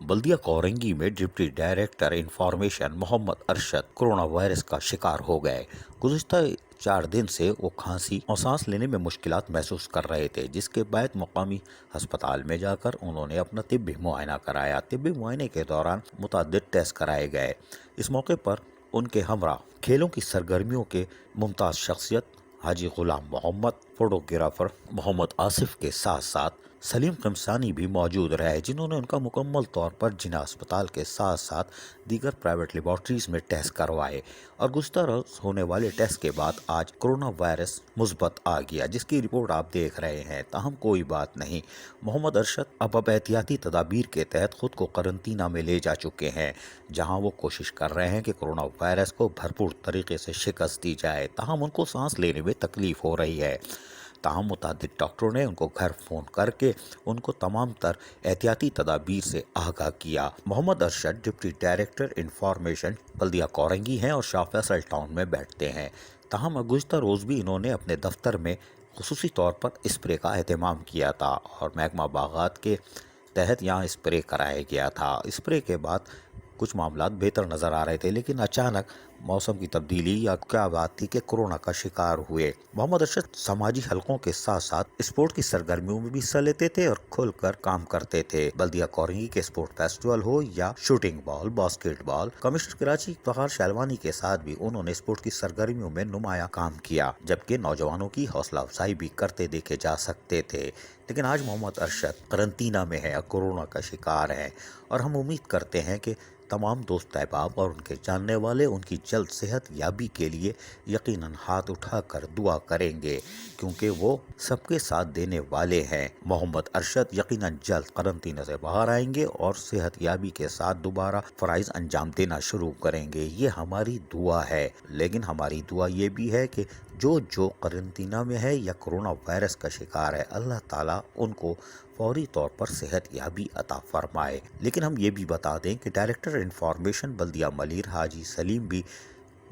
بلدیہ کورنگی میں deputy director information محمد Arshad corona virus کا شکار ہو گئے۔ گزشتہ 4 دن سے وہ کھانسی اور سانس لینے میں مشکلات محسوس کر رہے تھے، جس کے بعد مقامی ہسپتال میں جا کر انہوں نے اپنا طبی معائنہ کرایا۔ طبی معائنے کے دوران متعدد ٹیسٹ کرائے گئے۔ اس موقع پر ان کے ہمراہ کھیلوں کی سرگرمیوں کے ممتاز شخصیت حاجی غلام محمد، فوٹوگرافر محمد آصف کے ساتھ ساتھ سلیم قمصانی بھی موجود رہے، جنہوں نے ان کا مکمل طور پر جناح اسپتال کے ساتھ ساتھ دیگر پرائیویٹ لیبارٹریز میں ٹیسٹ کروائے، اور گزشتہ روز ہونے والے ٹیسٹ کے بعد آج کورونا وائرس مثبت آ گیا، جس کی رپورٹ آپ دیکھ رہے ہیں۔ تاہم کوئی بات نہیں، محمد ارشد اب احتیاطی تدابیر کے تحت خود کو قرنطینہ میں لے جا چکے ہیں، جہاں وہ کوشش کر رہے ہیں کہ کورونا وائرس کو بھرپور طریقے سے شکست دی جائے۔ تاہم ان کو سانس لینے میں تکلیف ہو رہی ہے۔ تاہم متعدد ڈاکٹروں نے ان کو گھر فون کر کے ان کو تمام تر احتیاطی تدابیر سے آگاہ کیا۔ محمد ارشد ڈپٹی ڈائریکٹر انفارمیشن بلدیہ کورنگی ہیں اور شاہ فیصل ٹاؤن میں بیٹھتے ہیں۔ تاہم گزشتہ روز بھی انہوں نے اپنے دفتر میں خصوصی طور پر اسپرے کا اہتمام کیا تھا اور محکمہ باغات کے تحت یہاں اسپرے کرایا گیا تھا۔ اسپرے کے بعد کچھ معاملات بہتر نظر آ رہے تھے، لیکن اچانک موسم کی تبدیلی یا کیا بات تھی کہ کورونا کا شکار ہوئے۔ محمد ارشد سماجی حلقوں کے ساتھ ساتھ اسپورٹ کی سرگرمیوں میں بھی حصہ لیتے تھے اور کھل کر کام کرتے تھے۔ بلدیہ کورنگی کے اسپورٹ فیسٹیول ہو یا شوٹنگ بال، باسکٹ بال، کمشنر کراچی افتخار شہلوانی کے ساتھ بھی انہوں نے اسپورٹ کی سرگرمیوں میں نمایاں کام کیا، جبکہ نوجوانوں کی حوصلہ افزائی بھی کرتے دیکھے جا سکتے تھے۔ لیکن آج محمد ارشد قرنطینہ میں ہے اور کورونا کا شکار ہے، اور ہم امید کرتے ہیں کہ تمام دوست احباب اور ان کے جاننے والے ان کی جلد صحت یابی کے لیے یقیناً ہاتھ اٹھا کر دعا کریں گے، کیونکہ وہ سب کے ساتھ دینے والے ہیں۔ محمد ارشد یقیناً جلد قرنطینہ سے باہر آئیں گے اور صحت یابی کے ساتھ دوبارہ فرائض انجام دینا شروع کریں گے، یہ ہماری دعا ہے۔ لیکن ہماری دعا یہ بھی ہے کہ جو قرنطینہ میں ہے یا کورونا وائرس کا شکار ہے، اللہ تعالیٰ ان کو فوری طور پر صحت یابی عطا فرمائے۔ لیکن ہم یہ بھی بتا دیں کہ ڈائریکٹر انفارمیشن بلدیہ ملیر حاجی سلیم بھی،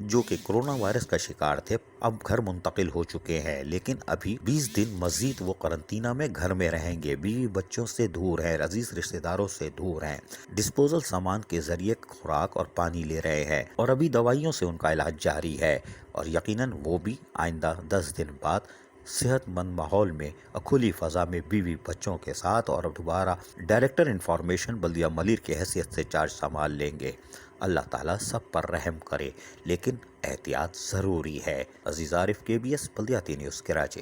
جو کہ کورونا وائرس کا شکار تھے، اب گھر منتقل ہو چکے ہیں، لیکن ابھی 20 دن مزید وہ قرنطینہ میں گھر میں رہیں گے، بیوی بچوں سے دور ہیں، عزیز رشتہ داروں سے دور ہیں، ڈسپوزل سامان کے ذریعے خوراک اور پانی لے رہے ہیں، اور ابھی دوائیوں سے ان کا علاج جاری ہے، اور یقیناً وہ بھی آئندہ 10 دن بعد صحت مند ماحول میں کھلی فضا میں بیوی بچوں کے ساتھ اور دوبارہ ڈائریکٹر انفارمیشن بلدیہ ملیر کی حیثیت سے چارج سنبھال لیں گے۔ اللہ تعالیٰ سب پر رحم کرے، لیکن احتیاط ضروری ہے۔ عزیز عارف، KBS بلدیاتی نیوز کراچی۔